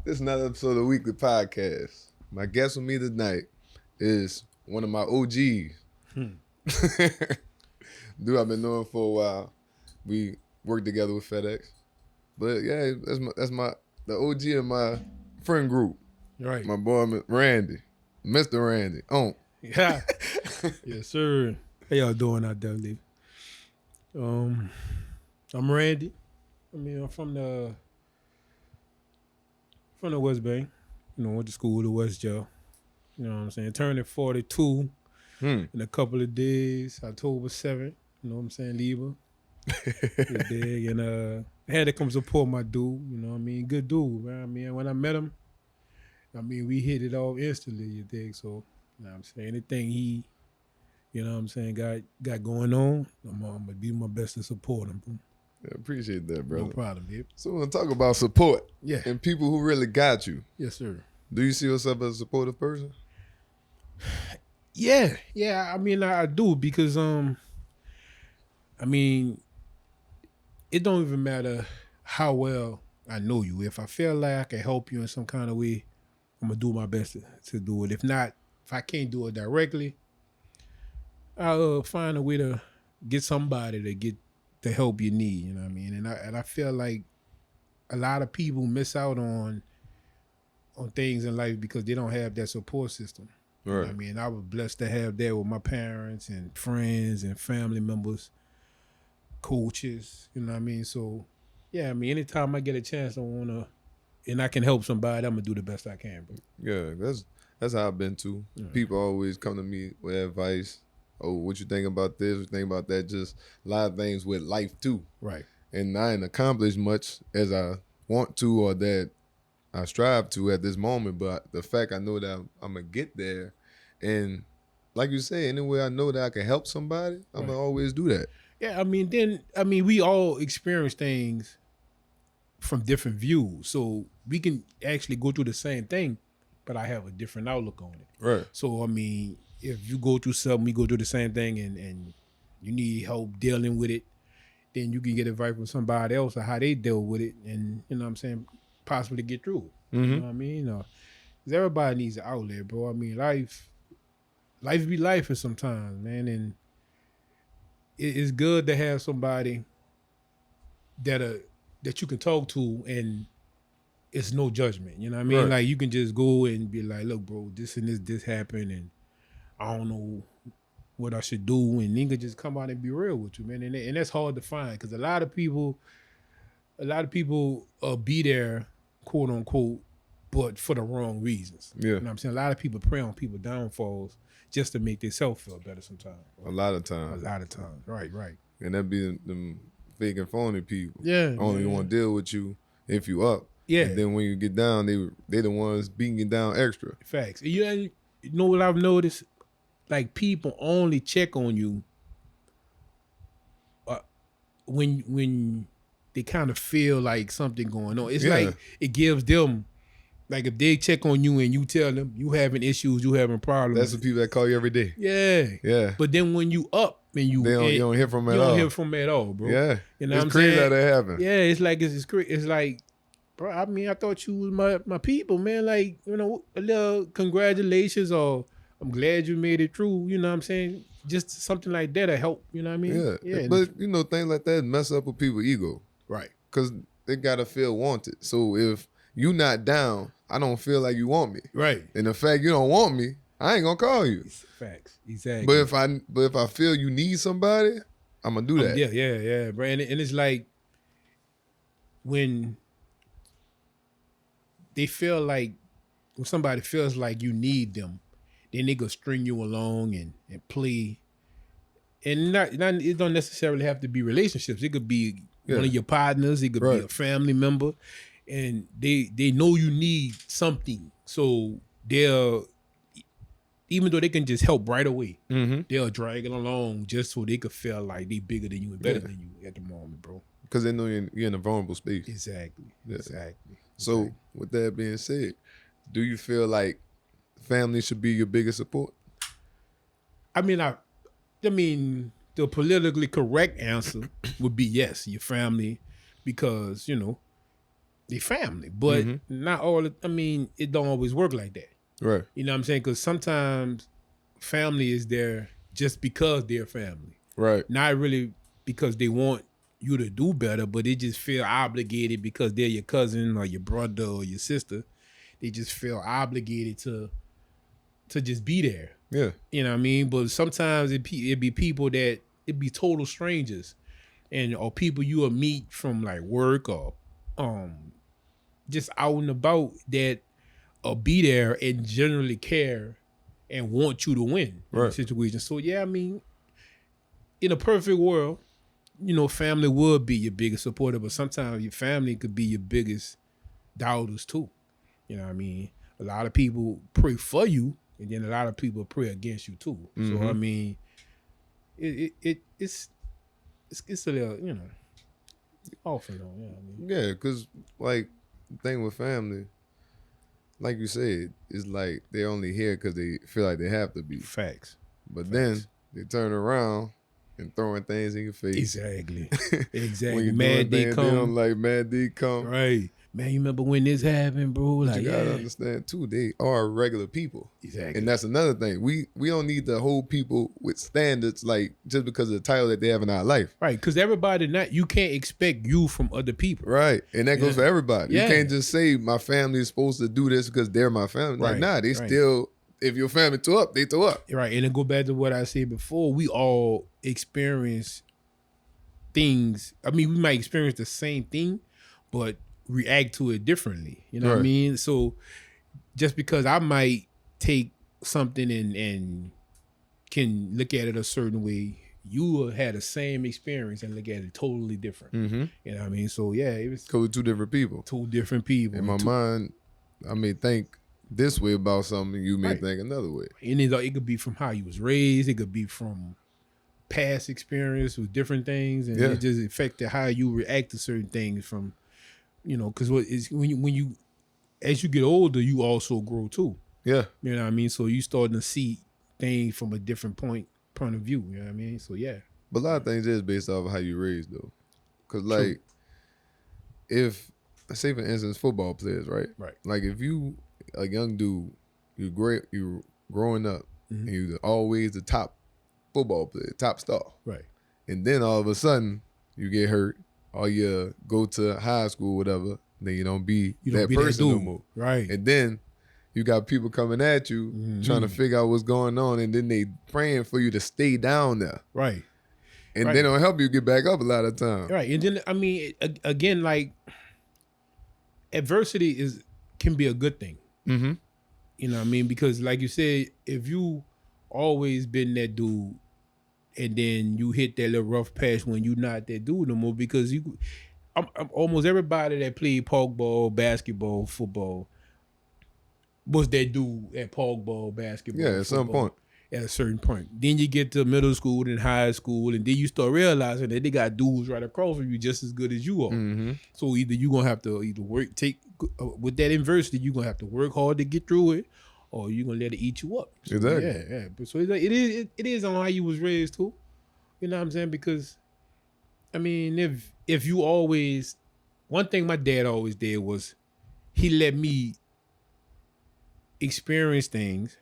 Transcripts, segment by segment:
This is another episode of WeakLEE Podcast. My guest with me tonight is one of my OGs. Dude I've been knowing for a while. We worked together with FedEx. But yeah, that's the OG of my friend group. Right. My boy Randy. Mr. Randy. Oh. Yeah. Yes, sir. How y'all doing out there, Lee? I'm Randy. I'm from the West Bank. Went to school to West Joe. You know what I'm saying? Turning 42 in a couple of days, October 7th. You know what I'm saying? Libra. Big. And I had to come support my dude. You know what I mean? Good dude, man. When I met him, we hit it off instantly, you dig? So, you know what I'm saying? Anything he, you know what I'm saying, got going on, I'm going to do my best to support him. Yeah, appreciate that, brother. No problem, babe. So we're going to talk about support. Yeah. And people who really got you. Yes, sir. Do you see yourself as a supportive person? Yeah. I do because, it don't even matter how well I know you. If I feel like I can help you in some kind of way, I'm going to do my best to do it. If not, if I can't do it directly, I'll find a way to get somebody to get the help you need, you know what I mean? And I feel like a lot of people miss out on things in life because they don't have that support system. Right. You know what I mean? I was blessed to have that with my parents and friends and family members, coaches, you know what I mean? So, yeah, anytime I get a chance, and I can help somebody, I'm going to do the best I can, bro. Yeah, that's how I've been too. Yeah. People always come to me with advice. Oh, what you think about this? What you think about that? Just a lot of things with life too. Right. And I ain't accomplished much as I want to or that I strive to at this moment. But the fact I know that I'm going to get there. And like you say, anyway I know that I can help somebody, I'm going to always do that. Yeah, we all experience things from different views. So we can actually go through the same thing, but I have a different outlook on it. Right. So, if you go through something, we go through the same thing and you need help dealing with it, then you can get advice from somebody else on how they deal with it and, you know what I'm saying, possibly get through it. Mm-hmm. You know what I mean? Because everybody needs an outlet, bro. Life be life sometimes, man. And it's good to have somebody that you can talk to and it's no judgment. You know what I mean? Right. Like you can just go and be like, look, bro, this and this happened and I don't know what I should do. And then could just come out and be real with you, man. And that's hard to find because a lot of people be there, quote unquote, but for the wrong reasons. Yeah. You know what I'm saying? A lot of people prey on people's downfalls just to make themselves feel better sometimes. A lot of times. Right. And that be them fake and phony people. Yeah. Only want to deal with you if you up. Yeah. And then when you get down, they the ones beating you down extra. Facts. You know what I've noticed? Like people only check on you when they kind of feel like something going on. It's like it gives them, like if they check on you and you tell them you having issues, you having problems. That's the people that call you every day. Yeah. But then when you up and you don't hear from them at all. You don't hear from them at all, bro. Yeah. You know it's what I'm crazy saying? how that happen. Yeah, it's like, bro, I thought you was my people, man. Like, a little congratulations or I'm glad you made it through. You know what I'm saying? Just something like that to help. You know what I mean? Yeah. But, things like that mess up with people's ego. Right. Because they got to feel wanted. So if you not down, I don't feel like you want me. Right. And the fact you don't want me, I ain't going to call you. Facts. Exactly. But if I feel you need somebody, I'm going to do that. Yeah, bro. And it's like when somebody feels like you need them, then they go string you along and play. And it don't necessarily have to be relationships. It could be one of your partners. It could be a family member. And they know you need something. So they'll, even though they can just help right away, they'll drag it along just so they could feel like they bigger than you and better than you at the moment, bro. Because they know you're in a vulnerable space. Exactly. Yeah. Exactly. So with that being said, do you feel like family should be your biggest support? I mean, the politically correct answer would be yes, your family, because, they family, but not all. I mean, it don't always work like that. Right. You know what I'm saying? Because sometimes family is there just because they're family. Right. Not really because they want you to do better, but they just feel obligated because they're your cousin or your brother or your sister. They just feel obligated to just be there. Yeah. You know what I mean? But sometimes it be people that it be total strangers, or people you will meet from like work or just out and about that be there and generally care and want you to win in the situation. So yeah, I mean, in a perfect world, family would be your biggest supporter, but sometimes your family could be your biggest doubters too. You know what I mean? A lot of people pray for you, and then a lot of people pray against you too. So I mean, it's a little, off and on. You know what I mean? Yeah, because like the thing with family, like you said, it's like they're only here because they feel like they have to be. Facts. But then they turn around and throwing things in your face. Exactly. When you're Mad doing D things, come. they don't like Mad D come. Right. Man, you remember when this happened, bro? Like, You gotta understand too, they are regular people. Exactly. And that's another thing. We don't need to hold people with standards like just because of the title that they have in our life. Right, because everybody you can't expect you from other people. Right. And that goes for everybody. Yeah. You can't just say my family is supposed to do this because they're my family. Like, nah, they still, if your family tore up, they tore up. Right. And to go back to what I said before, we all experience things. I mean, we might experience the same thing, but react to it differently. You know what I mean? So just because I might take something and can look at it a certain way, you will have the same experience and look at it totally different. You know what I mean? So yeah, it was Two different people. Two different people. In my mind, I may think this way about something, you may think another way. And it could be from how you was raised, it could be from past experience with different things, and it just affected how you react to certain things from, because when you as you get older, you also grow too. Yeah. You know what I mean? So you starting to see things from a different point of view. You know what I mean? So yeah. But a lot of things is based off of how you raised though. Cause like if say for instance football players, right? Right. Like if you a young dude, you growing up and you're always the top football player, top star. Right. And then all of a sudden you get hurt or you go to high school, whatever, then you don't be that person no more. Right. And then you got people coming at you trying to figure out what's going on, and then they praying for you to stay down there. Right. And they don't help you get back up a lot of times. Right. And then, I mean, again, like, adversity can be a good thing. You know what I mean? Because like you said, if you always been that dude and then you hit that little rough patch when you're not that dude no more, because I'm almost everybody that played park ball, basketball, football was that dude at park ball, basketball. Yeah, at some point. At a certain point. Then you get to middle school and high school, and then you start realizing that they got dudes right across from you just as good as you are. So either you're going to have to with that adversity, you're going to have to work hard to get through it, or you're going to let it eat you up. So, Exactly. Yeah. But so it is on how you was raised too. You know what I'm saying? Because, I mean, if you always, one thing my dad always did was he let me experience things,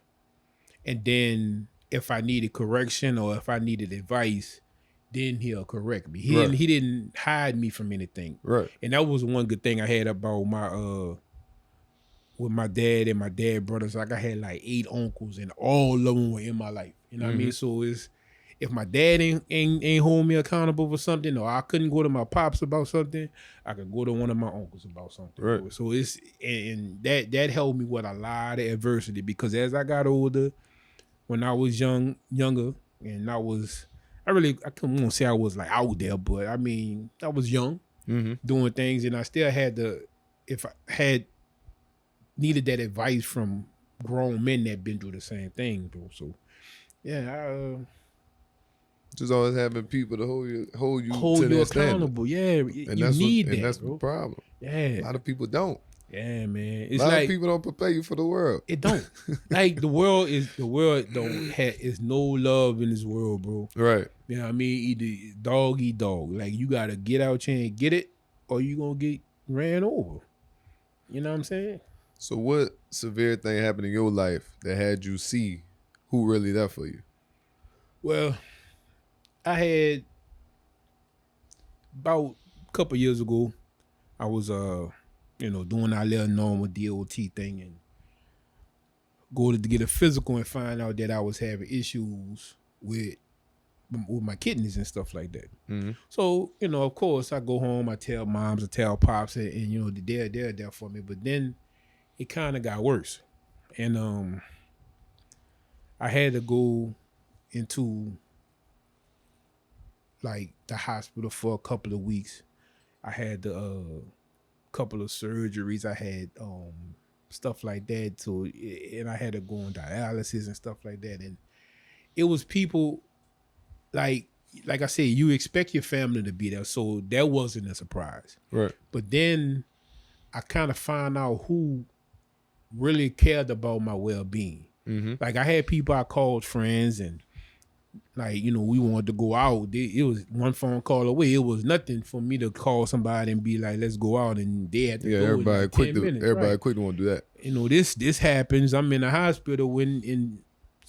and then if I needed correction or if I needed advice, then he'll correct me. He didn't hide me from anything. Right. And that was one good thing I had about my with my dad and my dad brothers. Like I had like 8 uncles, and all of them were in my life. You know what I mean? So if my dad ain't hold me accountable for something, or I couldn't go to my pops about something, I could go to one of my uncles about something. Right. So that helped me with a lot of adversity, because as I got older, when I was younger, and I couldn't say I was like out there, but I mean, I was young, doing things, and I still had if I had needed that advice from grown men that been through the same thing, bro. So yeah, just always having people to hold you to accountable. Standard. Yeah, you need that. And that's bro. the problem. Yeah, a lot of people don't. Yeah, man. It's a lot like of people don't prepare you for the world. It don't. Like the world is no love in this world, bro. Right. You know what I mean? Either dog eat dog. Like you gotta get out here and get it, or you gonna get ran over. You know what I'm saying? So what severe thing happened in your life that had you see who really there for you? Well, I had about a couple years ago, I was doing our little normal DOT thing and go to get a physical and find out that I was having issues with my kidneys and stuff like that. Mm-hmm. So, of course, I go home, I tell moms, I tell pops, and they're there for me. But then it kind of got worse. And I had to go into, like, the hospital for a couple of weeks. I had a couple of surgeries. I had stuff like that. So, and I had to go on dialysis and stuff like that. And it was people... Like I said, you expect your family to be there, so that wasn't a surprise. Right. But then I kind of found out who really cared about my well-being. Mm-hmm. Like I had people I called friends, and like we wanted to go out. It was one phone call away. It was nothing for me to call somebody and be like, "Let's go out," and they had to go. Everybody in like quick 10 minutes. Everybody quick to want to do that. This happens. I'm in the hospital when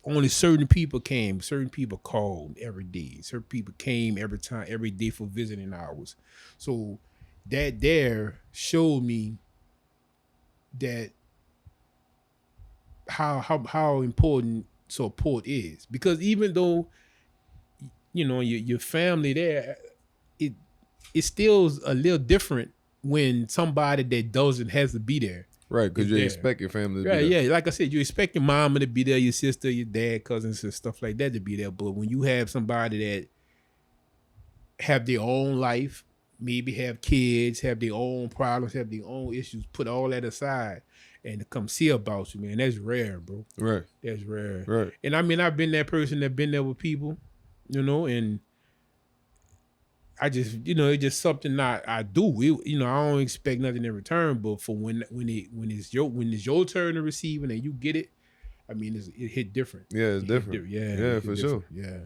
only certain people came. Certain people called every day. Certain people came every day for visiting hours. So that there showed me that how important support is. Because even though your family there, it's still a little different when somebody that doesn't has to be there. Right, because you expect your family to be there. Yeah, like I said, you expect your mama to be there, your sister, your dad, cousins, and stuff like that to be there. But when you have somebody that have their own life, maybe have kids, have their own problems, have their own issues, put all that aside and to come see about you, man, that's rare, bro. Right. That's rare. Right. And I mean, I've been that person that been there with people, and I just, it's just something I do. I don't expect nothing in return, but for when it's your turn to receive it and you get it, I mean, it hit different. Yeah, it's different. Yeah, for sure. Yeah.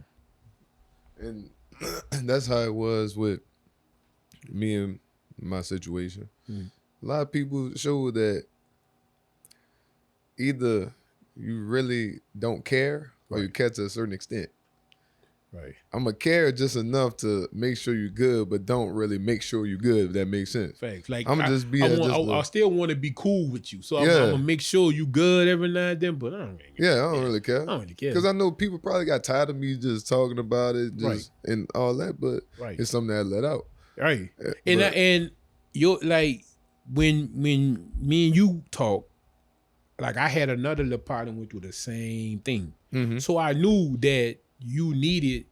And that's how it was with me and my situation. Mm. A lot of people show that either you really don't care or you care to a certain extent. Right. I'm going to care just enough to make sure you're good, but don't really make sure you're good, if that makes sense. Facts. Like, I'm just be I still want to be cool with you. So I'm going to make sure you good every now and then, but I don't really care. I don't really care. Because I know people probably got tired of me just talking about it and all that, but it's something that I let out. Right. And you're like, when me and you talk, like I had another little partner went through the same thing. Mm-hmm. So I knew that you needed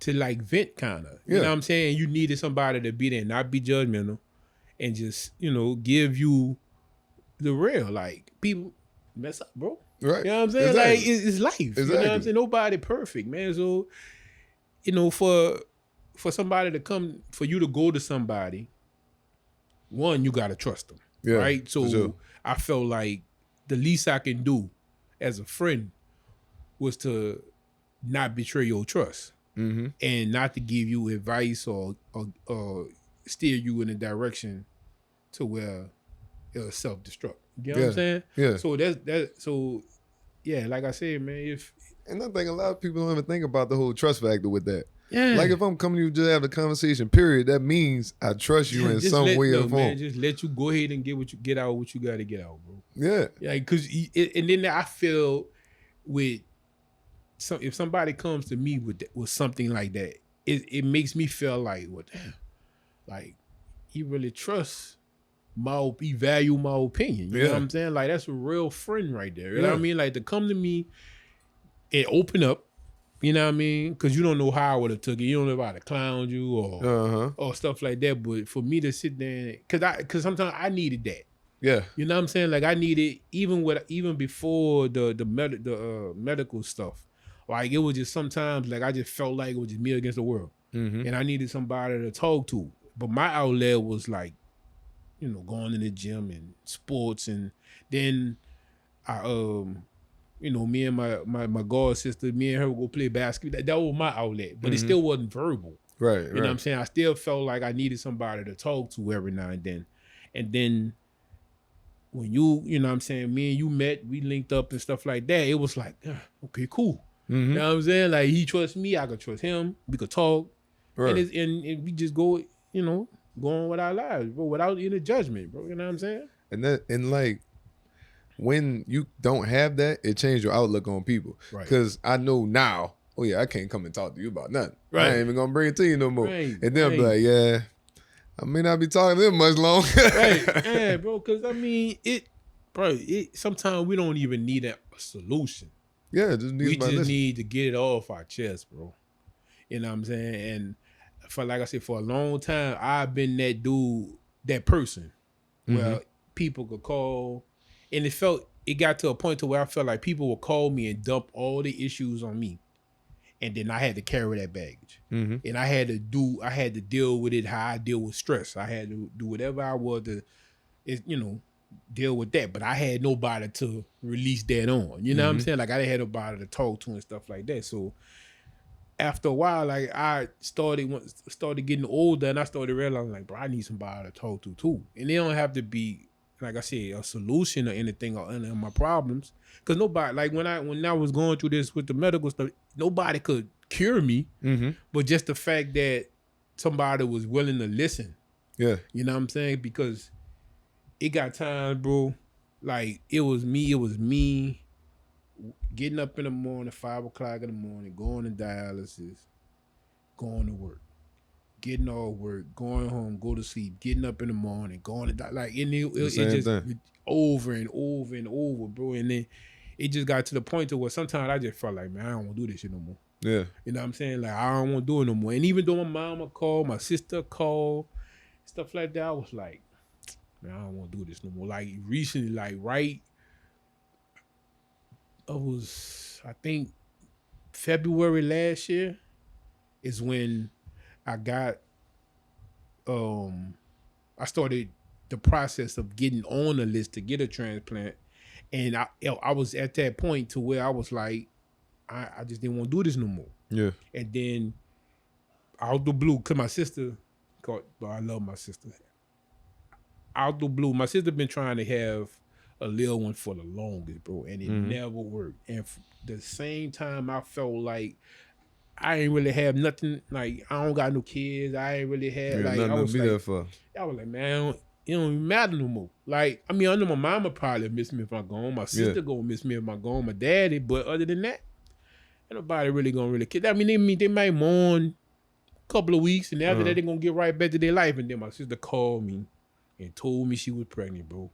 to like vent kind of. You know what I'm saying? You needed somebody to be there, not be judgmental, and just, give you the real. Like, people mess up, bro. Right. You know what I'm saying? Exactly. Like, it's life. Exactly. You know what I'm saying? Nobody perfect, man. So, for somebody to come, for you to go to somebody, one, you got to trust them. Yeah, right? So sure. I felt like the least I can do as a friend was to not betray your trust, mm-hmm. and not to give you advice or steer you in a direction to where it'll self-destruct. You know what I'm saying? Yeah. So like I said, man, and I think a lot of people don't even think about the whole trust factor with that. Yeah. Like, if I'm coming to you just have a conversation, period, that means I trust you in some way or form. Man, just let you go ahead and get out what you got to get out, bro. Yeah. Yeah, because and then I feel with if somebody comes to me with something like that, it makes me feel like, well, damn, like he really trusts he value my opinion. You know what I'm saying? Like, that's a real friend right there. You know what I mean? Like, to come to me and open up, you know what I mean? Because you don't know how I would have took it. You don't know if I'd have clowned you or stuff like that. But for me to sit there, because sometimes I needed that. Yeah. You know what I'm saying? Like, I needed, even before the medical stuff, like, it was just sometimes, like, I just felt like it was just me against the world. Mm-hmm. And I needed somebody to talk to. But my outlet was like, going to the gym and sports. And then I, me and my god sister, me and her would go play basketball. That was my outlet. But it still wasn't verbal. Right. You know what I'm saying? I still felt like I needed somebody to talk to every now and then. And then when you know what I'm saying, me and you met, we linked up and stuff like that, it was like, okay, cool. Mm-hmm. You know what I'm saying? Like, he trusts me, I could trust him, we could talk. Right. And we just go, you know, go on with our lives, bro, without any judgment, bro. You know what I'm saying? And like, when you don't have that, it changed your outlook on people. Right. Because I know now, oh yeah, I can't come and talk to you about nothing. Right. I ain't even gonna bring it to you no more. Right. And then I'll be like, yeah, I may not be talking to them much longer. Right. Yeah, bro. Because I mean, sometimes we don't even need a solution. Yeah, we just need to get it off our chest, bro. You know what I'm saying? And like I said, for a long time, I've been that dude, that person, where people could call, and it got to a point to where I felt like people would call me and dump all the issues on me, and then I had to carry that baggage, and I had to deal with it how I deal with stress. I had to do whatever I was to, you know, deal with that, but I had nobody to release that on. You know what I'm saying? Like, I didn't have nobody to talk to and stuff like that. So after a while, like, I started getting older, and I started realizing, like, bro, I need somebody to talk to too. And they don't have to be, like I said, a solution or anything or any of my problems. Because nobody, like, when I was going through this with the medical stuff, nobody could cure me. But just the fact that somebody was willing to listen. Yeah. You know what I'm saying? Because it got times, bro, like, it was me getting up in the morning, 5 o'clock in the morning, going to dialysis, going to work, getting off work, going home, go to sleep, getting up in the morning, going to like, and it just over and over and over, bro. And then it just got to the point to where sometimes I just felt like, man, I don't want to do this shit no more. Yeah. You know what I'm saying? Like, I don't want to do it no more. And even though my mama called, my sister called, stuff like that, I was like, man, I don't want to do this no more. Like, recently, like, I think February last year is when I got, I started the process of getting on the list to get a transplant. And I was at that point to where I was like, I just didn't want to do this no more. Yeah. And then out the blue, because my sister, I love my sister. Out the blue, my sister been trying to have a little one for the longest, bro, and it never worked. And the same time, I felt like I ain't really have nothing. Like, I don't got no kids. I ain't really had like, I was like, man, it don't even matter no more. Like, I mean, I know my mama probably miss me if I'm gone. My sister gonna miss me if I'm gone. My daddy, but other than that, ain't nobody really gonna really care. I mean, they might mourn a couple of weeks, and after that, they gonna get right back to their life. And then my sister called me and told me she was pregnant, bro.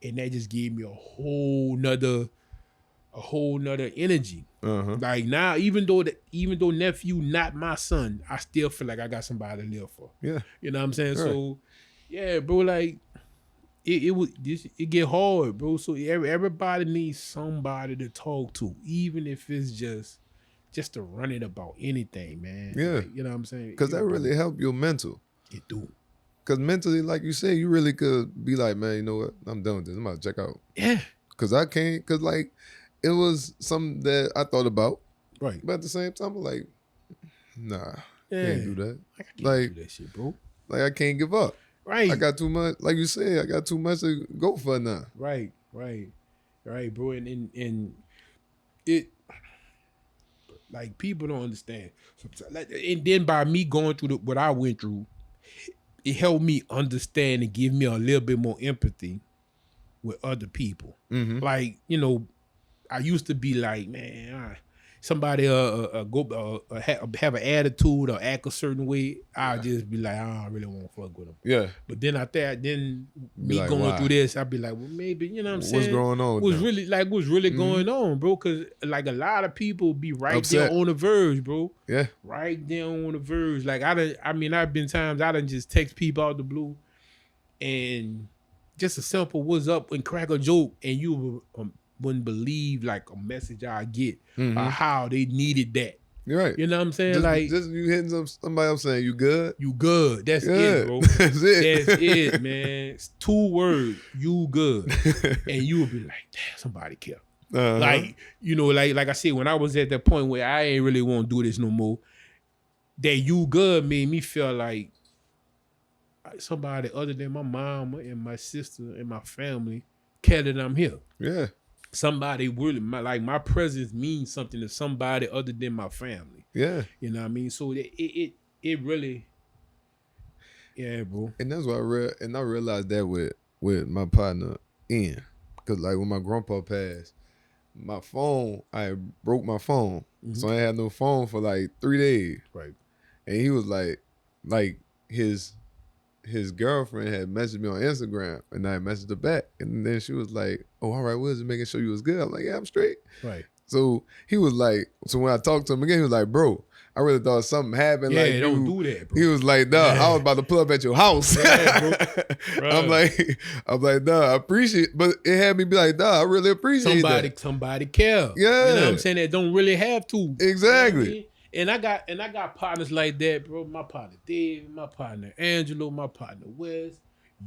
And that just gave me a whole nother energy. Like, now, even though nephew not my son, I still feel like I got somebody to live for. Yeah. You know what I'm saying? Right. So, yeah, bro, like, it get hard, bro. So everybody needs somebody to talk to, even if it's just to run it about anything, man. Yeah. Like, you know what I'm saying? Because that really help your mental. It do. Because mentally, like you said, you really could be like, man, you know what? I'm done with this. I'm about to check out. Yeah. Because I can't, because, like, it was something that I thought about. Right. But at the same time, I'm like, nah, Yeah. can't do that. I can't do that shit, bro. Like, I can't give up. Right. I got too much, like you said, I got too much to go for now. Right, bro. And it, like, people don't understand. And then by me going through what I went through, it helped me understand and give me a little bit more empathy with other people. Like, you know, I used to be like, man, somebody go have an attitude or act a certain way, I'll just be like, I don't really want to fuck with them. Yeah. But then after that, me like, going why? through this, I'd be like, well, maybe, you know what I'm saying? What's going on? What's really going on, bro? Because, like, a lot of people be Upset. there on the verge, bro. Yeah. Right there on the verge. Like, I've been times I done just text people out the blue and just a simple what's up and crack a joke, and you wouldn't believe, like, a message I get or how they needed that. You're right. You know what I'm saying? Just you hitting somebody else saying, you good? You good. That's Good. it, bro. That's it. That's it, man. It's 2 words. You good. And you would be like, damn, somebody care. Like, you know, like I said, when I was at that point where I ain't really want to do this no more, that you good made me feel like somebody other than my mom and my sister and my family care that I'm here. Yeah. Somebody really, my presence means something to somebody other than my family. Yeah. You know what I mean? So it really, yeah, bro. And that's what I realized that with my partner Ian. Because like when my grandpa passed, my phone, I broke my phone. Mm-hmm. So I had no phone for like 3 days. Right. And he was like his girlfriend had messaged me on Instagram, and I messaged her back, and then she was like, "Oh, all right, what is it? Making sure you was good." I'm like, "Yeah, I'm straight." Right. So he was like, so when I talked to him again, he was like, "Bro, I really thought something happened." Yeah, like, don't do that, bro. He was like, "Nah, I was about to pull up at your house." Yeah, bro. I'm like, "Nah, I appreciate," but it had me be like, "Nah, I really appreciate that." Somebody care. Yeah. You know what I'm saying? That don't really have to. Exactly. You know what I mean? And I got partners like that, bro. My partner Dave, my partner Angelo, my partner Wes,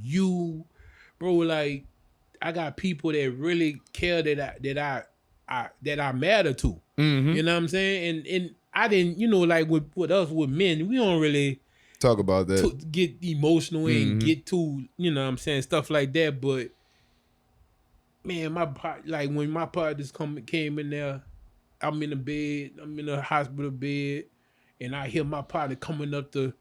you, bro. Like, I got people that really care that I matter to. Mm-hmm. You know what I'm saying? And I didn't, like with us with men, we don't really talk about that. Get emotional and get to, you know what I'm saying, stuff like that. But man, when my partners came in there. I'm in the hospital bed, and I hear my partner coming up the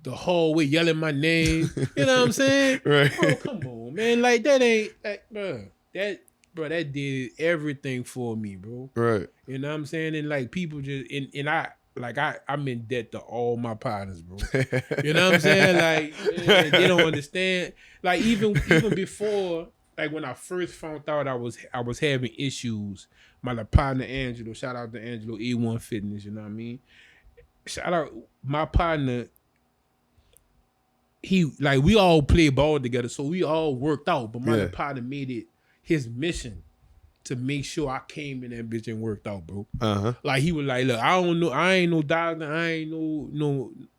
hallway yelling my name. You know what I'm saying? Right. Bro, come on, man. Like, that ain't, bro. That did everything for me, bro. Right. You know what I'm saying? And like, people just, and I'm in debt to all my partners, bro. You know what I'm saying? Like, man, they don't understand. Like, even before, like when I first found out I was having issues, my partner Angelo, shout out to Angelo, E1 Fitness, you know what I mean? Shout out my partner. We all play ball together, so we all worked out. But my partner made it his mission to make sure I came in that bitch and worked out, bro. Uh-huh. Like, he was like, look, I don't know, I ain't no doctor, I ain't no,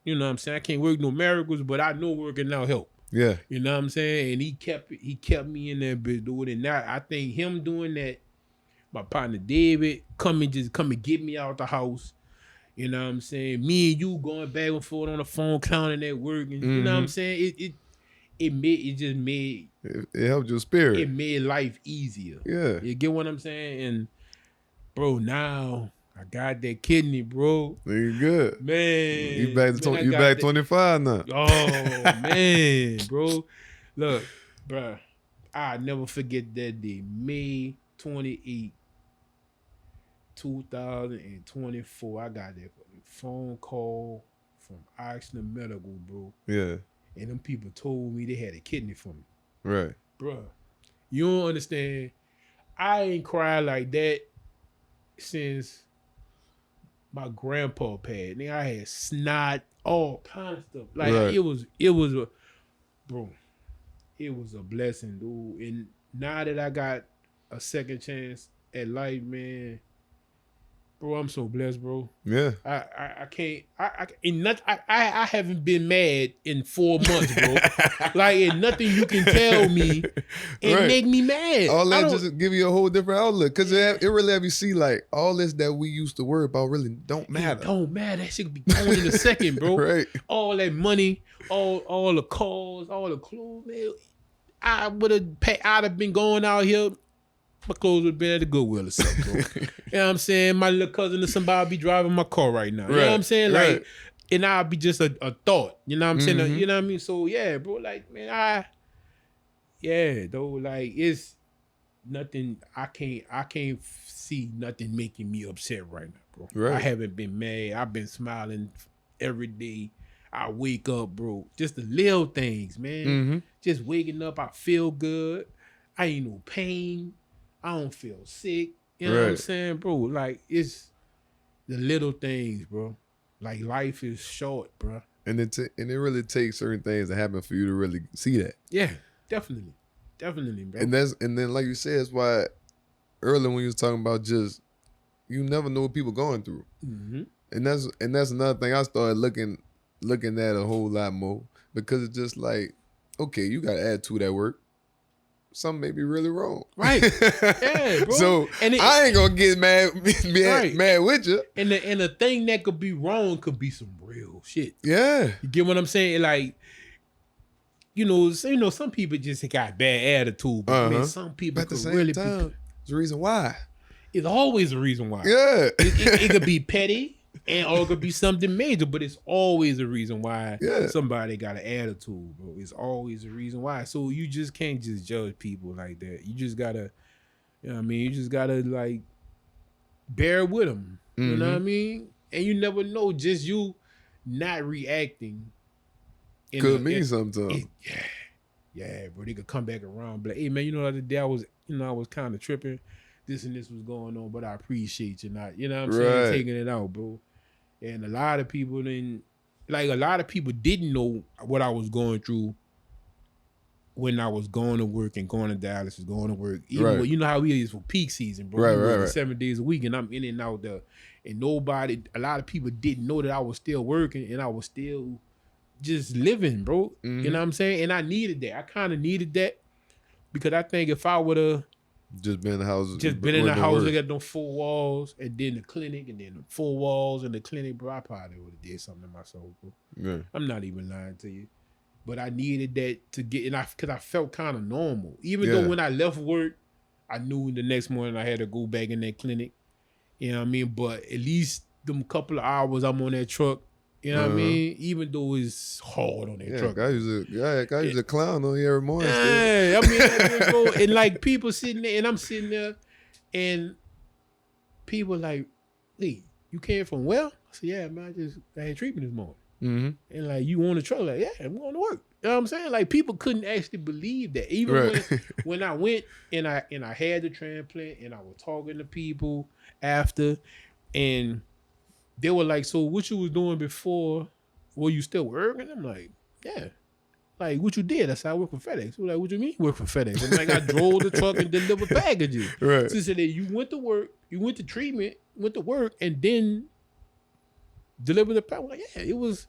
you know what I'm saying? I can't work no miracles, but I know working out help. Yeah. You know what I'm saying? And he kept me in that bitch, dude. And now I think him doing that, my partner David come and get me out the house. You know what I'm saying? Me and you going back and forth on the phone, clowning at work, and you know what I'm saying? It helped your spirit. It made life easier. Yeah. You get what I'm saying? And bro, now I got that kidney, bro. You good. Man. You back 25 now. Oh, man, bro. Look, bro, I'll never forget that day. May 28, 2024. I got that phone call from Oxnard Medical, bro. Yeah. And them people told me they had a kidney for me. Right. Bro, you don't understand. I ain't cried like that since my grandpa passed. Nigga, I had snot, all kind of stuff. Like, right. it was a blessing, dude. And now that I got a second chance at life, man, bro, I'm so blessed, bro. Yeah. I haven't been mad in 4 months, bro. Like, and nothing you can tell me and make me mad. All that just give you a whole different outlook. Because it really have you see, like, all this that we used to worry about really don't matter. It don't matter. That shit could be gone in a second, bro. Right. All that money, all the cars, all the clothes, man. I'd have been going out here. My clothes would have been at the Goodwill or something, bro. You know what I'm saying? My little cousin or somebody be driving my car right now. You know what I'm saying? Like, and I'll be just a thought. You know what I'm saying? You know what I mean? So, yeah, bro, like, man, like, it's nothing. I can't see nothing making me upset right now, bro. Right. I haven't been mad. I've been smiling every day. I wake up, bro. Just the little things, man. Just waking up, I feel good. I ain't no pain. I don't feel sick. You know what I'm saying, bro? Like, it's the little things, bro. Like, life is short, bro. And it really takes certain things to happen for you to really see that. Yeah, definitely, bro. And then like you said, it's why earlier when you was talking about just you never know what people going through. And that's another thing I started looking at a whole lot more, because it's just like, okay, you got attitude at work. Something may be really wrong. Right. Yeah, bro. So I ain't gonna get mad with you. And the thing that could be wrong could be some real shit. Yeah. You get what I'm saying? Like, some people just got bad attitude, but man, some people at the could same really time, there's a reason why. It's always a reason why. Yeah. It could be petty or it could be something major, but it's always a reason why somebody got an attitude, bro. It's always a reason why. So you just can't just judge people like that. You just gotta, you just gotta like bear with them. You know what I mean? And you never know, just you not reacting could mean something. Yeah, bro. They could come back around, but like, hey man, the other day I was kind of tripping. This and this was going on, but I appreciate you not, saying, taking it out, bro. And a lot of people didn't know what I was going through when I was going to work and going to Dallas, was going to work. Even when, how it is for peak season, bro. Right. 7 days a week, and I'm in and out there. And a lot of people didn't know that I was still working and I was still just living, bro. Mm-hmm. You know what I'm saying? And I needed that. I kind of needed that because I think if I would have just been in the house, look at them 4 walls, and then the clinic, and then the 4 walls and the clinic, bro, I probably would have did something to myself, bro. Yeah. I'm not even lying to you. But I needed that to get, because I felt kind of normal. Even though when I left work, I knew the next morning I had to go back in that clinic. You know what I mean? But at least them couple of hours I'm on that truck, you know what I mean? Even though it's hard on that truck. I use a clown on here every morning. Yeah, I mean, bro, and like people sitting there, and I'm sitting there, and people like, "Hey, you came from well?" I said, "Yeah, man, I had treatment this morning." Mm-hmm. And like, you on the truck? Like, yeah, I'm going to work. You know what I'm saying? Like, people couldn't actually believe that. Even when I went and I had the transplant, and I was talking to people after, and they were like, "So what you was doing before? Were you still working?" I'm like, "Yeah." Like, "What you did?" I said, "I work for FedEx." We're like, "What you mean you work for FedEx?" I'm like, "I drove the truck and delivered packages." Right. So she said, "You went to work, you went to treatment, went to work, and then delivered the package." I'm like, "Yeah, it was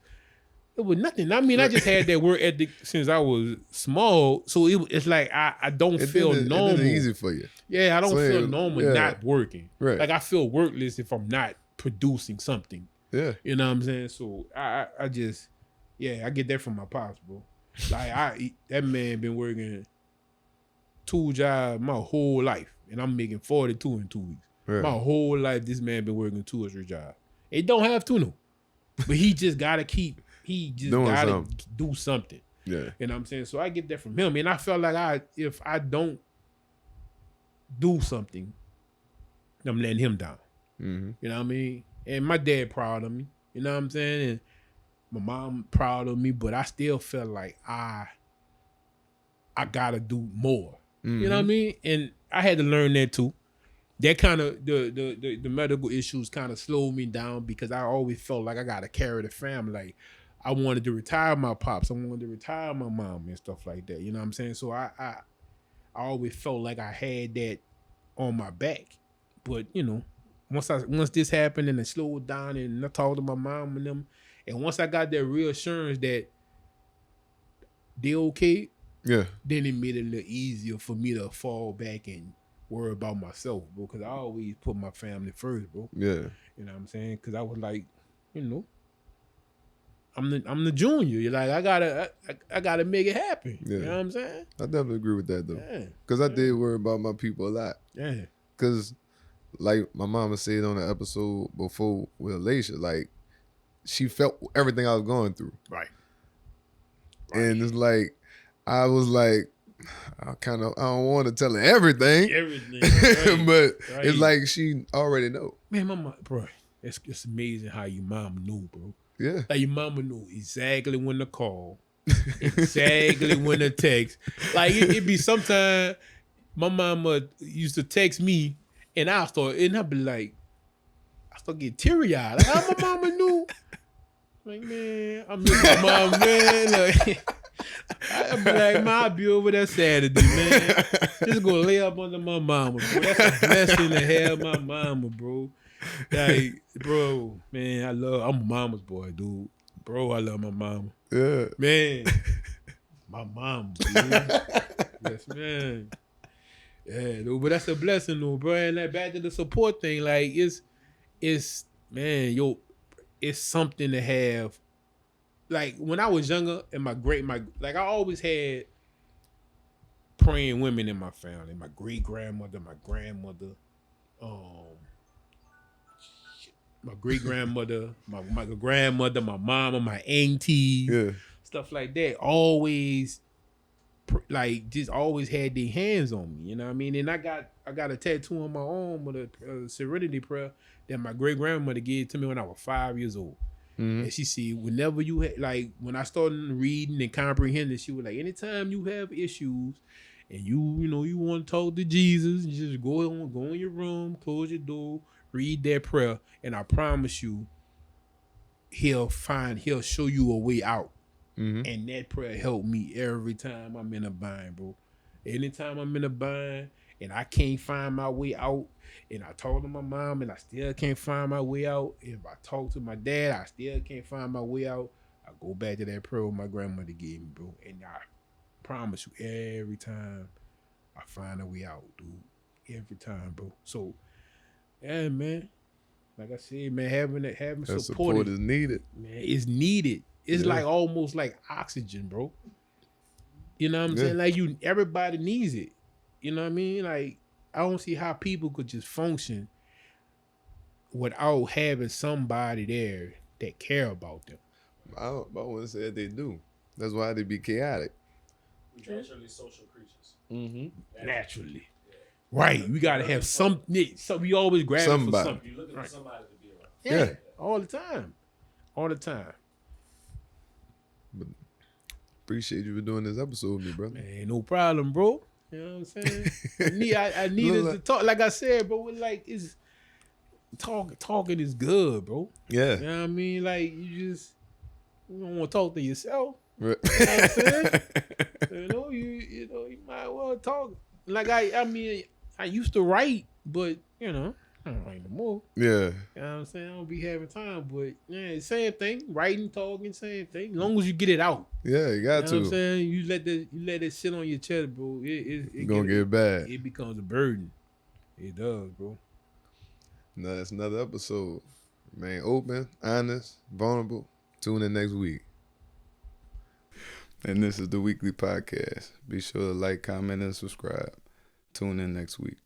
nothing." I mean, I just had that work ethic since I was small, so it's like I don't feel normal. It's easy for you. Yeah, I don't feel normal not working. Right. Like, I feel worthless if I'm not producing something. Yeah. You know what I'm saying? So I just, I get that from my pops, bro. Like, that man been working 2 jobs my whole life, and I'm making 42 in 2 weeks. Right. My whole life, this man been working 2 or 3 jobs. It don't have to, no. But he just gotta do something. Yeah. You know what I'm saying? So I get that from him. And I felt like if I don't do something, I'm letting him down. Mm-hmm. You know what I mean? And my dad proud of me. You know what I'm saying? And my mom proud of me, but I still felt like I gotta do more. Mm-hmm. You know what I mean? And I had to learn that too. That kind of the medical issues kind of slowed me down because I always felt like I gotta carry the family. Like, I wanted to retire my pops, I wanted to retire my mom and stuff like that. You know what I'm saying? So I always felt like I had that on my back. But once this happened and it slowed down, and I talked to my mom and them, and once I got that reassurance that they okay, then it made it a little easier for me to fall back and worry about myself, bro. Because I always put my family first, bro. Yeah, you know what I'm saying? Because I was like, I'm the junior. You're like, I gotta make it happen. Yeah. You know what I'm saying? I definitely agree with that though. Yeah. Because I did worry about my people a lot. Yeah. Because like my mama said on the episode before with Alicia, like, she felt everything I was going through. Right. And it's like, I was like, I don't want to tell her everything. Right. But it's like she already know. Man, my mom, bro, it's amazing how your mom knew, bro. Yeah. Like, your mama knew exactly when to call, exactly when to text. Like, it'd be sometimes my mama used to text me, and I'd be like, I start getting teary-eyed. Like, how my mama knew? Like, man, I miss my mom, man. Like, I'd be like, man, I'll be over there Saturday, man. Just go lay up under my mama, bro. That's a blessing to have my mama, bro. Like, bro, man, I'm a mama's boy, dude. Bro, I love my mama. Yeah. Man, my mama, dude. Yes, man. Yeah, dude, but that's a blessing, though, bro. And like, back to the support thing, like, it's man, it's something to have like when I was younger, and I always had praying women in my family. My great grandmother, my grandmother, my great grandmother, my grandmother, my mama, my auntie, stuff like that. Always, like, just always had their hands on me. You know what I mean? And I got a tattoo on my arm with a serenity prayer that my great grandmother gave to me when I was 5 years old. Mm-hmm. And she said, whenever you like, when I started reading and comprehending, she was like, anytime you have issues and you want to talk to Jesus, you just go in your room, close your door, read that prayer, and I promise you, he'll show you a way out. Mm-hmm. And that prayer helped me every time I'm in a bind, bro. Anytime I'm in a bind and I can't find my way out, and I talk to my mom and I still can't find my way out, if I talk to my dad, I still can't find my way out, I go back to that prayer my grandmother gave me, bro. And I promise you, every time I find a way out, dude. Every time, bro. So, yeah, man. Like I said, man, having that support is needed. Man, it's needed. It's like almost like oxygen, bro. You know what I'm saying? Like everybody needs it. You know what I mean? Like, I don't see how people could just function without having somebody there that care about them. I wouldn't say they do. That's why they be chaotic. We're naturally social creatures. Mm-hmm. Naturally. Yeah. Right. We gotta have something. We always grab somebody. For something. You're looking for somebody to be around. Yeah. All the time. All the time. But appreciate you for doing this episode with me, brother. Man, no problem, bro. You know what I'm saying? I needed to talk. Like I said, bro, like it's talking is good, bro. Yeah. You know what I mean? Like you don't want to talk to yourself. Right. You know what I'm saying? you might well talk. Like I mean, I used to write, but I don't write no more. Yeah. You know what I'm saying? I don't be having time, but same thing. Writing, talking, same thing. As long as you get it out. Yeah, you got to. What I'm saying? You let it sit on your chest, bro. It gonna get bad. It becomes a burden. It does, bro. No, that's another episode. Man, open, honest, vulnerable. Tune in next week. And this is the WeakLEE Podcast. Be sure to like, comment, and subscribe. Tune in next week.